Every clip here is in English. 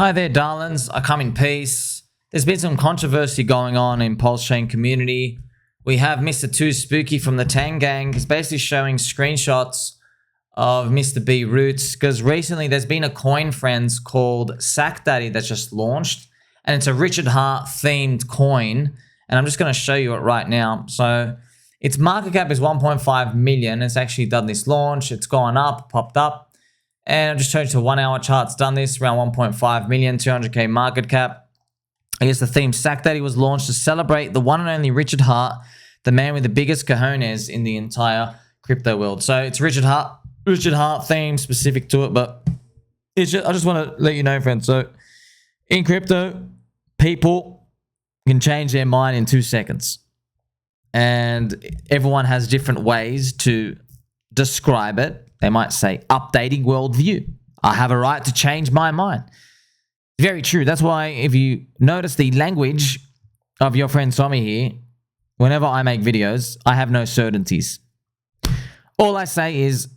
Hi there, darlings. I come in peace. There's been some controversy going on in PulseChain community. We have Mr. Too Spooky from the Tang gang. He's basically showing screenshots of Mr. BRoots because recently there's been a coin, friends, called SAC Daddy that's just launched, and it's a Richard Hart themed coin. And I'm just going to show you it right now. So its market cap is 1.5 million. It's actually done this launch. It's gone up, popped up. And I'll just show you to 1 hour chart. It's done this around 1.5 million, 200k market cap. I guess the theme SAC Daddy was launched to celebrate the one and only Richard Hart, the man with the biggest cojones in the entire crypto world. So it's Richard Hart theme specific to it, but it's just, I just want to let you know, friends. So in crypto, people can change their mind in 2 seconds. And everyone has different ways to describe it. They might say updating worldview. I have a right to change my mind. Very true. That's why if you notice the language of your friend Tommy here, whenever I make videos, I have no certainties. All I say is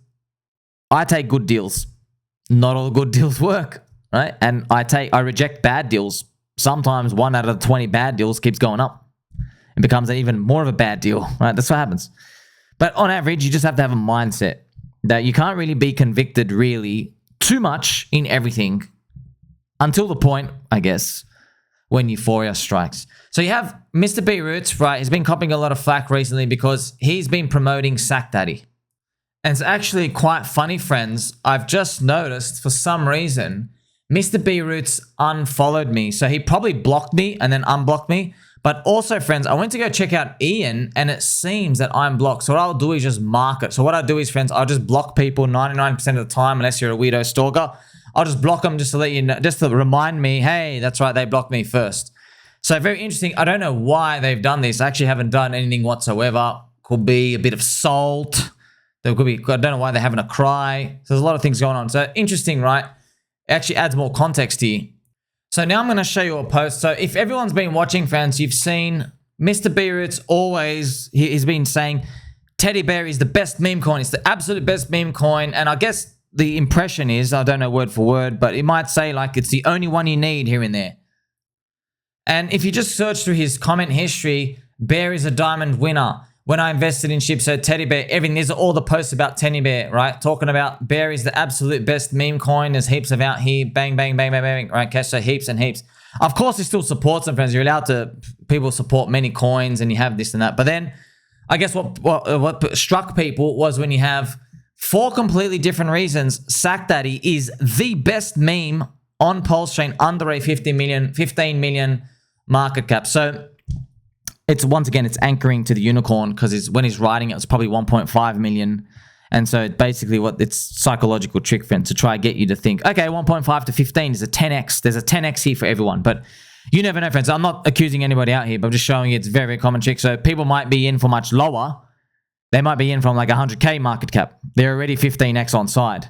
I take good deals. Not all good deals work, right? And I reject bad deals. Sometimes 1 out of 20 bad deals keeps going up. It becomes even more of a bad deal, right? That's what happens. But on average, you just have to have a mindset that you can't really be convicted really too much in everything until the point, I guess, when euphoria strikes. So you have Mr. BRoots, right? He's been copying a lot of flack recently because he's been promoting SAC Daddy. And it's actually quite funny, friends. I've just noticed for some reason, Mr. BRoots unfollowed me. So he probably blocked me and then unblocked me. But also, friends, I went to go check out Ian, and it seems that I'm blocked. So what I'll do is just mark it. So what I do is, friends, I'll just block people 99% of the time, unless you're a weirdo stalker. I'll just block them just to let you know, just to remind me, hey, that's right, they blocked me first. So very interesting. I don't know why they've done this. I actually haven't done anything whatsoever. Could be a bit of salt. There could be, I don't know why they're having a cry. So there's a lot of things going on. So interesting, right? It actually adds more context here. So now I'm going to show you a post. So if everyone's been watching, fans, you've seen Mr. BRoots always, he's been saying teddy bear is the best meme coin. It's the absolute best meme coin. And I guess the impression is, I don't know word for word, but it might say like it's the only one you need here and there. And if you just search through his comment history, bear is a diamond winner. When I invested in ships, so teddy bear, everything, these are all the posts about teddy bear, right? Talking about bear is the absolute best meme coin. There's heaps of out here, bang, bang, bang, bang, bang, right? Okay, so heaps and heaps. Of course, he still supports them, friends. You're allowed to, people support many coins and you have this and that. But then, I guess what struck people was when you have 4 completely different reasons, SAC Daddy is the best meme on PulseChain under a 15 million market cap. So, it's once again, it's anchoring to the unicorn because when he's writing it, it's probably 1.5 million. And so basically what it's psychological trick, friend, to try to get you to think, okay, 1.5 to 15 is a 10x. There's a 10x here for everyone. But you never know, friends. I'm not accusing anybody out here, but I'm just showing you it's very, very common trick. So people might be in for much lower. They might be in from like 100k market cap. They're already 15x on side.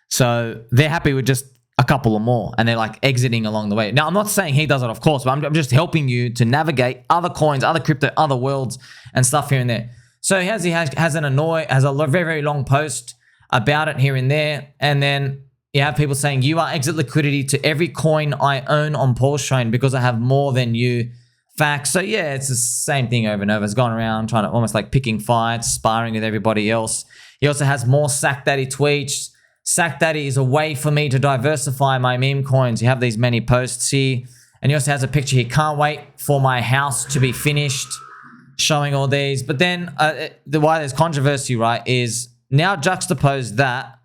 So they're happy with just a couple or more, and they're like exiting along the way. Now, I'm not saying he does it, of course, but I'm just helping you to navigate other coins, other crypto, other worlds and stuff here and there. So he has a very, very long post about it here and there. And then you have people saying, you are exit liquidity to every coin I own on PulseChain because I have more than you. Facts. So yeah, it's the same thing over and over. It's gone around trying to almost like picking fights, sparring with everybody else. He also has more SAC Daddy tweets. SAC Daddy is a way for me to diversify my meme coins. You have these many posts here. And he also has a picture here. Can't wait for my house to be finished. Showing all these. But then why there's controversy, right, is now juxtapose that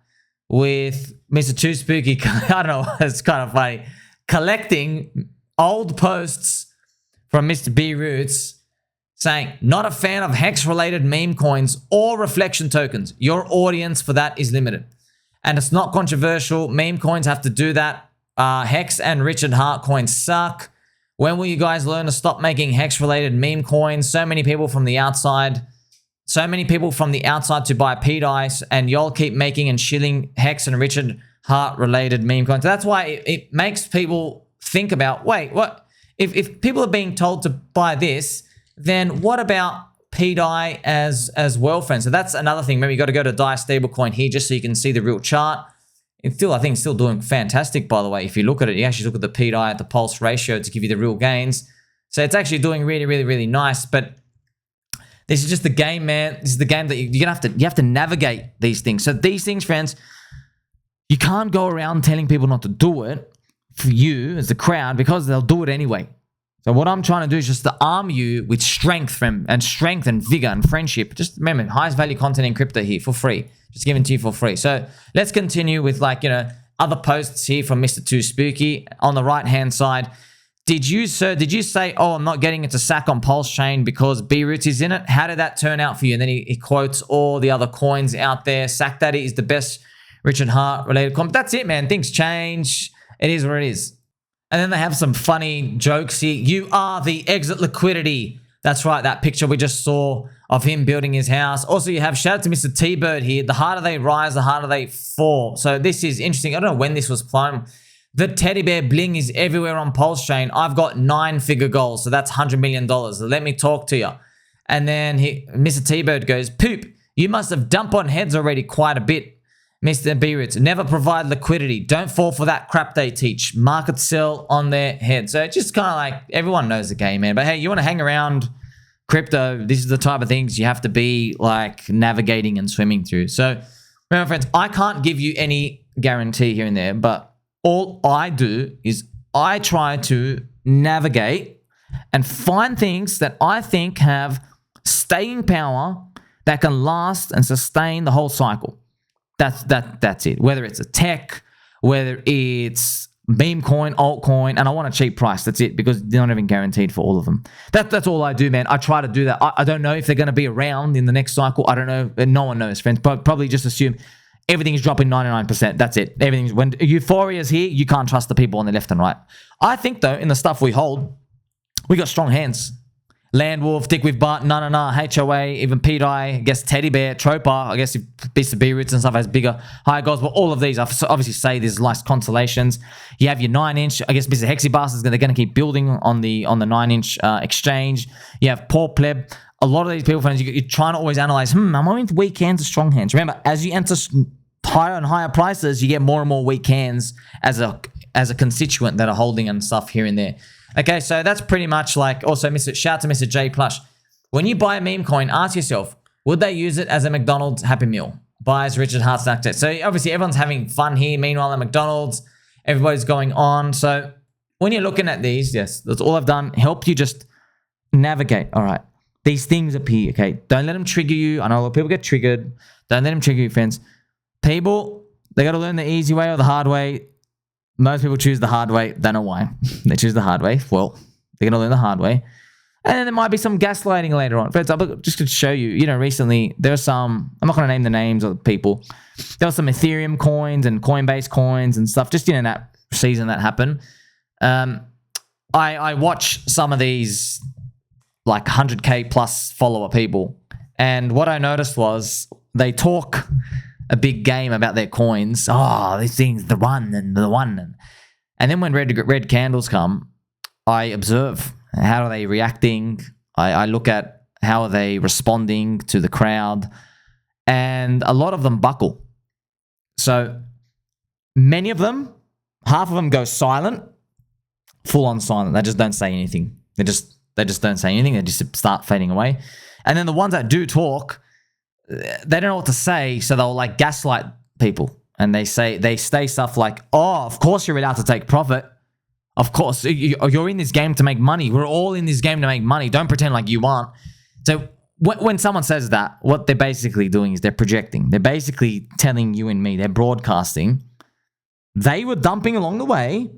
with Mr. Too Spooky. I don't know. It's kind of funny. Collecting old posts from Mr. BRoots saying, not a fan of hex-related meme coins or reflection tokens. Your audience for that is limited. And it's not controversial. Meme coins have to do that. Hex and Richard Hart coins suck. When will you guys learn to stop making hex-related meme coins? So many people from the outside. So many people from the outside to buy pDAI, and y'all keep making and shilling hex and Richard Hart-related meme coins. That's why it makes people think about, wait, what? If people are being told to buy this, then what about pDAI as well, friends? So that's another thing. Maybe you got to go to DAI Stablecoin here just so you can see the real chart. It's still, I think, still doing fantastic, by the way. If you look at it, you actually look at the pDAI at the pulse ratio to give you the real gains. So it's actually doing really, really, really nice. But this is just the game, man. This is the game that you have to navigate these things. So these things, friends, you can't go around telling people not to do it for you as the crowd, because they'll do it anyway. So what I'm trying to do is just to arm you with strength and vigor and friendship. Just remember, highest value content in crypto here for free. Just given to you for free. So let's continue with, like, other posts here from Mr. Too Spooky. On the right-hand side, did you say, oh, I'm not getting into SAC on PulseChain because BRoots is in it? How did that turn out for you? And then he quotes all the other coins out there. SAC Daddy is the best Richard Hart related coin. That's it, man. Things change. It is what it is. And then they have some funny jokes here. You are the exit liquidity. That's right, that picture we just saw of him building his house. Also, you have, shout out to Mr. T-Bird here. The harder they rise, the harder they fall. So this is interesting. I don't know when this was flown. The teddy bear bling is everywhere on PulseChain. I've got 9-figure goals, so that's $100 million. Let me talk to you. And then Mr. T-Bird goes, poop, you must have dumped on heads already quite a bit. Mr. BRoots, never provide liquidity. Don't fall for that crap they teach. Market sell on their head. So it's just kind of like, everyone knows the game, man. But hey, you want to hang around crypto, this is the type of things you have to be like navigating and swimming through. So remember, friends, I can't give you any guarantee here and there, but all I do is I try to navigate and find things that I think have staying power that can last and sustain the whole cycle. That's it. Whether it's a tech, whether it's meme coin, altcoin, and I want a cheap price. That's it, because they're not even guaranteed for all of them. That's all I do, man. I try to do that. I don't know if they're going to be around in the next cycle. I don't know. No one knows, friends. But probably just assume everything's dropping 99%. That's it. Everything's, when euphoria is here, you can't trust the people on the left and right. I think, though, in the stuff we hold, we got strong hands. Landwolf, Dick with Butt, HOA, even pDAI, I guess Teddy Bear, Troper, I guess if beats the BRoots and stuff has bigger, higher goals, but all of these, I obviously say there's nice constellations. You have your 9-inch, I guess Mr. Hexibastard, they're going to keep building on the 9-inch exchange. You have Poor Pleb. A lot of these people, friends, you're trying to always analyze, am I into weak hands or strong hands? Remember, as you enter higher and higher prices, you get more and more weak hands as a constituent that are holding and stuff here and there. Okay, so that's pretty much like, also shout out to Mr. J Plush. When you buy a meme coin, ask yourself, would they use it as a McDonald's Happy Meal? Buys Richard Hart Snack. So obviously everyone's having fun here. Meanwhile, at McDonald's, everybody's going on. So when you're looking at these, yes, that's all I've done. Help you just navigate. All right, these things appear, okay? Don't let them trigger you. I know a lot of people get triggered. Don't let them trigger you, friends. People, they got to learn the easy way or the hard way. Most people choose the hard way. Don't know why. They choose the hard way. Well, they're going to learn the hard way. And then there might be some gaslighting later on. Friends, I'm just going to show you, recently there are some, I'm not going to name the names of the people. There were some Ethereum coins and Coinbase coins and stuff just in that season that happened. I watch some of these like 100K plus follower people. And what I noticed was they talk a big game about their coins. Oh, these things, the one. And then when red candles come, I observe how are they reacting. I look at how are they responding to the crowd. And a lot of them buckle. So many of them, half of them go silent, full on silent. They just don't say anything. They just don't say anything. They just start fading away. And then the ones that do talk, they don't know what to say, so they'll like gaslight people. And they say stuff like, oh, of course you're allowed to take profit. Of course, you're in this game to make money. We're all in this game to make money. Don't pretend like you aren't. So when someone says that, what they're basically doing is they're projecting. They're basically telling you and me, they're broadcasting. They were dumping along the way,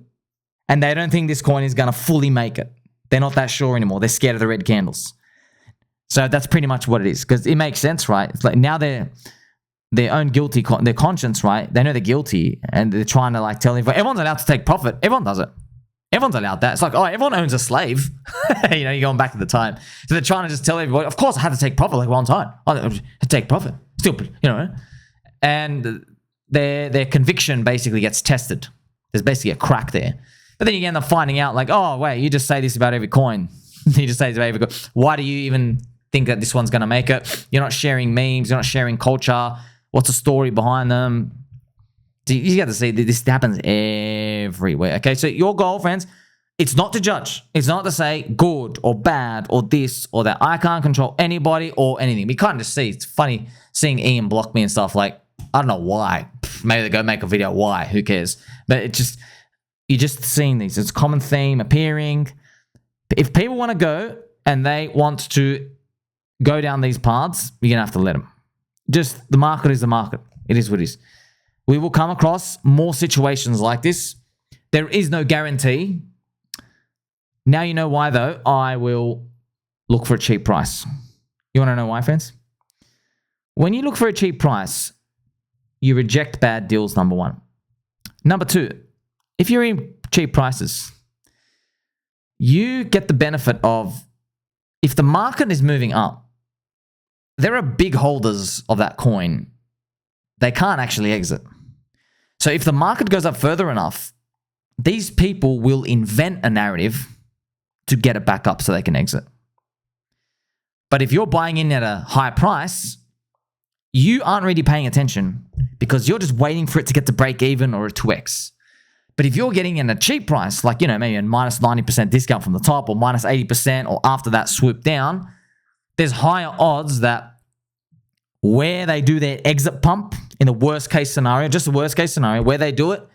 and they don't think this coin is going to fully make it. They're not that sure anymore. They're scared of the red candles. So that's pretty much what it is, because it makes sense, right? It's like now they're their own guilty, their conscience, right? They know they're guilty, and they're trying to like tell everyone's allowed to take profit. Everyone does it. Everyone's allowed that. It's like, oh, everyone owns a slave. You're going back to the time. So they're trying to just tell everybody, of course I had to take profit like one time. I had to take profit. Still, and their conviction basically gets tested. There's basically a crack there. But then you end up finding out like, oh, wait, you just say this about every coin. You just say this about every coin. Why do you even think that this one's going to make it? You're not sharing memes. You're not sharing culture. What's the story behind them? So you got to see that this happens everywhere. Okay, so your goal, friends, it's not to judge. It's not to say good or bad or this or that. I can't control anybody or anything. We can't just see. It's funny seeing Ian block me and stuff. Like, I don't know why. Maybe they go make a video. Why? Who cares? But it just, you're just seeing these. It's a common theme appearing. If people want to go and they want to go down these paths, you're going to have to let them. Just the market is the market. It is what it is. We will come across more situations like this. There is no guarantee. Now you know why, though. I will look for a cheap price. You want to know why, friends? When you look for a cheap price, you reject bad deals, number one. Number two, if you're in cheap prices, you get the benefit of, if the market is moving up, there are big holders of that coin. They can't actually exit. So if the market goes up further enough, these people will invent a narrative to get it back up so they can exit. But if you're buying in at a high price, you aren't really paying attention because you're just waiting for it to get to break even or a 2x. But if you're getting in a cheap price, like, maybe a minus 90% discount from the top or minus 80% or after that swoop down, there's higher odds that where they do their exit pump in the worst case scenario, just the worst case scenario, where they do it,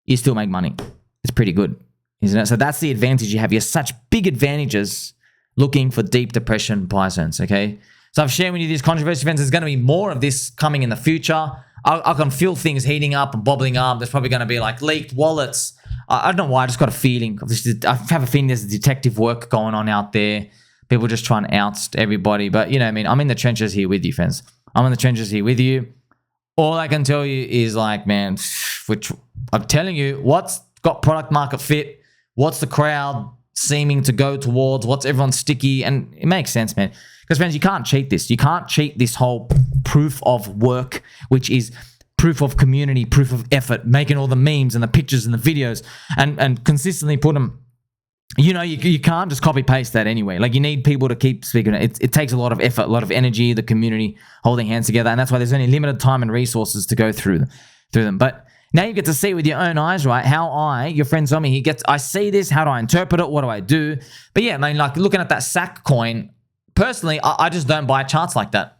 you still make money. It's pretty good, isn't it? So that's the advantage you have. You have such big advantages looking for deep depression buy zones, okay? So I've shared with you these controversy events. There's going to be more of this coming in the future. I can feel things heating up and bobbling up. There's probably going to be like leaked wallets. I don't know why. I just got a feeling. I have a feeling there's detective work going on out there. People just trying to oust everybody. But, I'm in the trenches here with you, friends. I'm in the trenches here with you. All I can tell you is like, man, which I'm telling you, what's got product market fit? What's the crowd seeming to go towards? What's everyone sticky? And it makes sense, man. Because, friends, you can't cheat this. You can't cheat this whole proof of work, which is proof of community, proof of effort, making all the memes and the pictures and the videos and consistently put them. You can't just copy paste that anyway. Like, you need people to keep speaking. It takes a lot of effort, a lot of energy, the community holding hands together. And that's why there's only limited time and resources to go through them. But now you get to see with your own eyes, right? How your friend told me, I see this. How do I interpret it? What do I do? But yeah, like looking at that SAC coin, personally, I just don't buy charts like that.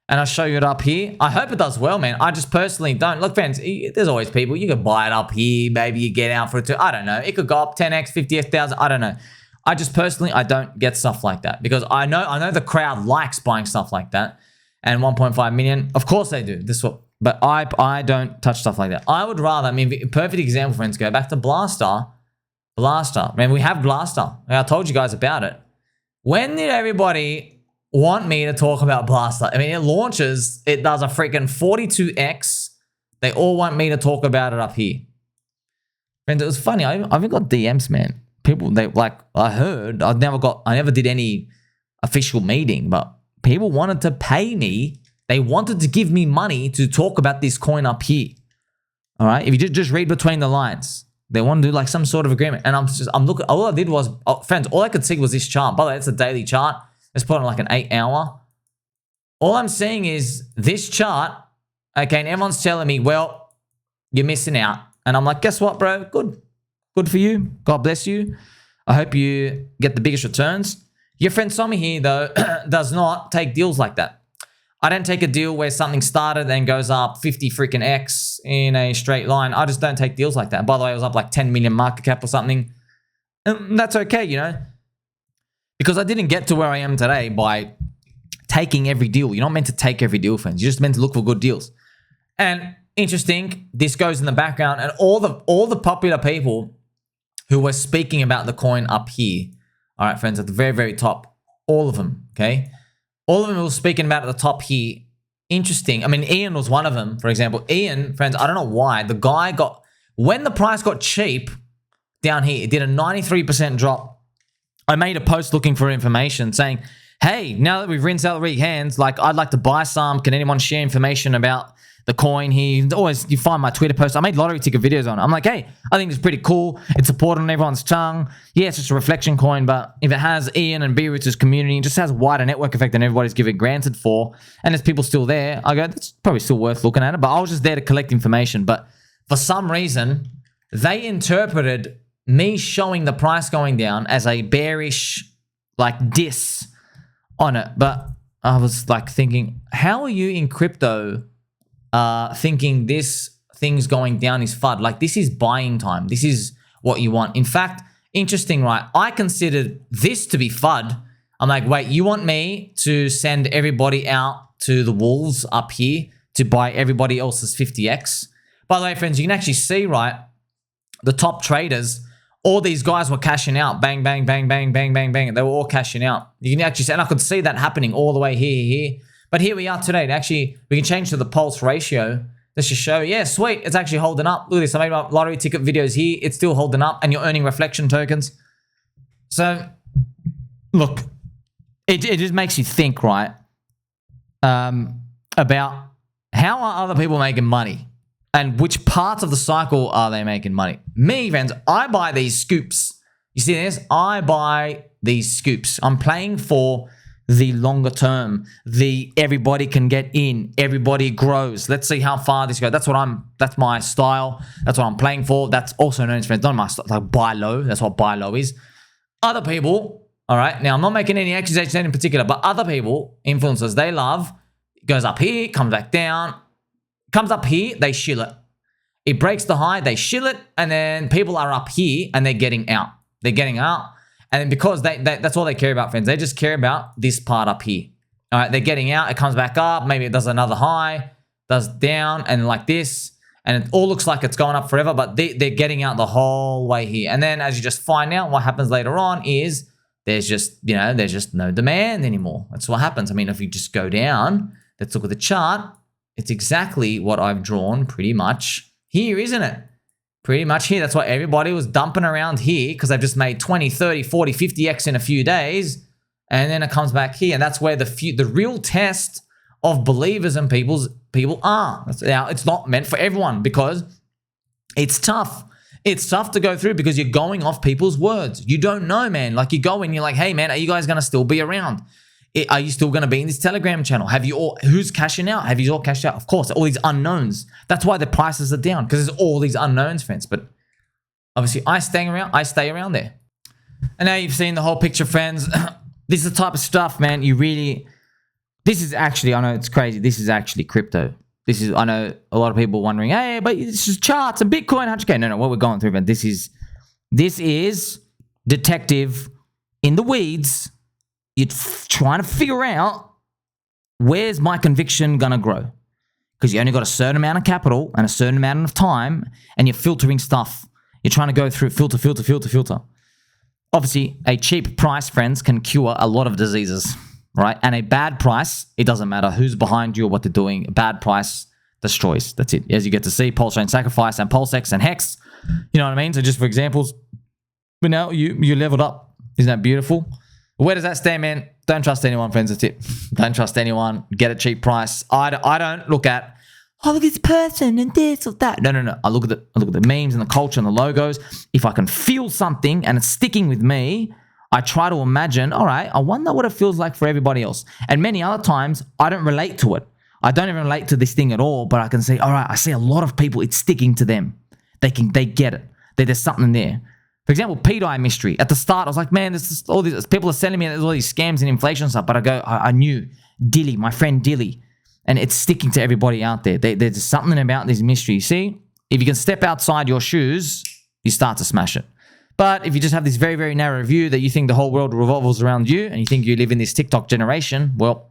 And I'll show you it up here. I hope it does well, man. I just personally don't. Look, friends, there's always people. You could buy it up here. Maybe you get out for it too. I don't know. It could go up 10x, 50,000. I don't know. I just personally, I don't get stuff like that because I know the crowd likes buying stuff like that. And 1.5 million, of course they do. But I don't touch stuff like that. I would rather, perfect example, friends, go back to Blastar. Man, we have Blastar. I told you guys about it. When did everybody want me to talk about Blastar? It launches, it does a freaking 42x. They all want me to talk about it up here. Friends, it was funny. I even got DMs, man. People, I never did any official meeting, but people wanted to pay me. They wanted to give me money to talk about this coin up here. All right. If you just read between the lines, they want to do like some sort of agreement. And I'm looking, all I did was, friends, all I could see was this chart. By the way, it's a daily chart. Let's put on like an 8-hour. All I'm seeing is this chart. Okay. And everyone's telling me, well, you're missing out. And I'm like, guess what, bro? Good for you. God bless you. I hope you get the biggest returns. Your friend Tommy here, though, does not take deals like that. I don't take a deal where something started and goes up 50 freaking X in a straight line. I just don't take deals like that. And by the way, it was up like 10 million market cap or something. And that's okay, because I didn't get to where I am today by taking every deal. You're not meant to take every deal, friends. You're just meant to look for good deals. And interesting, this goes in the background, and all the popular people who were speaking about the coin up here, all right, friends, at the very, very top, all of them, okay? All of them were speaking about at the top here. Interesting. Ian was one of them, for example. Ian, friends, I don't know why. The guy when the price got cheap down here, it did a 93% drop. I made a post looking for information saying, hey, now that we've rinsed out the weak hands, I'd like to buy some. Can anyone share information about the coin here? You find my Twitter post. I made lottery ticket videos on it. I'm like, hey, I think it's pretty cool. It's supported on everyone's tongue. Yeah, it's just a reflection coin, but if it has Ian and BRoots' community, it just has a wider network effect than everybody's giving granted for, and there's people still there, I go, that's probably still worth looking at it. But I was just there to collect information. But for some reason, they interpreted me showing the price going down as a bearish, like, diss on it. But I was like thinking, how are you in crypto thinking this thing's going down is FUD? Like, this is buying time. This is what you want. In fact, interesting, right? I considered this to be FUD. I'm like, wait, you want me to send everybody out to the wolves up here to buy everybody else's 50x? By the way, friends, you can actually see, right, the top traders, all these guys were cashing out. Bang, bang, bang, bang, bang, bang, bang. They were all cashing out. You can actually see, and I could see that happening all the way here. But here we are today. Actually, we can change to the pulse ratio. This should show, yeah, sweet. It's actually holding up. Look at this. I made my lottery ticket videos here. It's still holding up, and you're earning reflection tokens. So, look, it just makes you think, right, about how are other people making money and which parts of the cycle are they making money. Me, friends, I buy these scoops. You see this? I buy these scoops. I'm playing for the longer term. Everybody can get in. Everybody grows. Let's see how far this goes. That's my style. That's what I'm playing for. That's also known as, friends, not my style, like buy low. That's what buy low is. Other people, all right, now I'm not making any accusations in particular, but other people, influencers, they love, it goes up here, comes back down, comes up here, they shill it. It breaks the high, they shill it, and then people are up here and they're getting out. They're getting out. And then because that's all they care about, friends. They just care about this part up here. All right, they're getting out. It comes back up. Maybe it does another high, does down, and like this. And it all looks like it's going up forever, but they're getting out the whole way here. And then as you just find out, what happens later on is there's just no demand anymore. That's what happens. I mean, if you just go down, let's look at the chart. It's exactly what I've drawn pretty much here, isn't it? Pretty much here. That's why everybody was dumping around here because they've just made 20, 30, 40, 50x in a few days. And then it comes back here. And that's where the real test of believers and people are. Now, it's not meant for everyone because it's tough. It's tough to go through because you're going off people's words. You don't know, man. Like, you go and you're like, hey, man, are you guys going to still be around? Are you still going to be in this Telegram channel? Who's cashing out? Have you all cashed out? Of course, all these unknowns. That's why the prices are down, because there's all these unknowns, friends. But obviously, I stay around there. And now you've seen the whole picture, friends. This is the type of stuff, man, this is actually, I know it's crazy. This is actually crypto. I know a lot of people wondering, hey, but it's just charts and Bitcoin, 100K. No, what we're going through, man, this is detective in the weeds. You're trying to figure out where's my conviction going to grow, because you only got a certain amount of capital and a certain amount of time, and you're filtering stuff. You're trying to go through filter. Obviously, a cheap price, friends, can cure a lot of diseases, right? And a bad price, it doesn't matter who's behind you or what they're doing. A bad price destroys. That's it. As you get to see, PulseChain Sacrifice and PulseX and Hex. You know what I mean? So just for examples, but now you leveled up. Isn't that beautiful? Where does that stand, man? Don't trust anyone, friends. That's it. Don't trust anyone. Get a cheap price. I don't look at, oh, look at this person and this or that. No. I look at the memes and the culture and the logos. If I can feel something and it's sticking with me, I try to imagine, all right, I wonder what it feels like for everybody else. And many other times, I don't relate to it. I don't even relate to this thing at all, but I can say, all right, I see a lot of people, it's sticking to them. They get it. There's something there. For example, pDAI mystery. At the start, I was like, man, there's all these people are sending me there's all these scams and inflation stuff. But I knew Dilly, my friend Dilly, and it's sticking to everybody out there. There's something about this mystery. See, if you can step outside your shoes, you start to smash it. But if you just have this very, very narrow view that you think the whole world revolves around you and you think you live in this TikTok generation, well,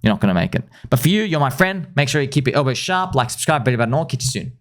you're not going to make it. But for you, you're my friend. Make sure you keep your elbows sharp, like, subscribe, bell button, all. Catch you soon.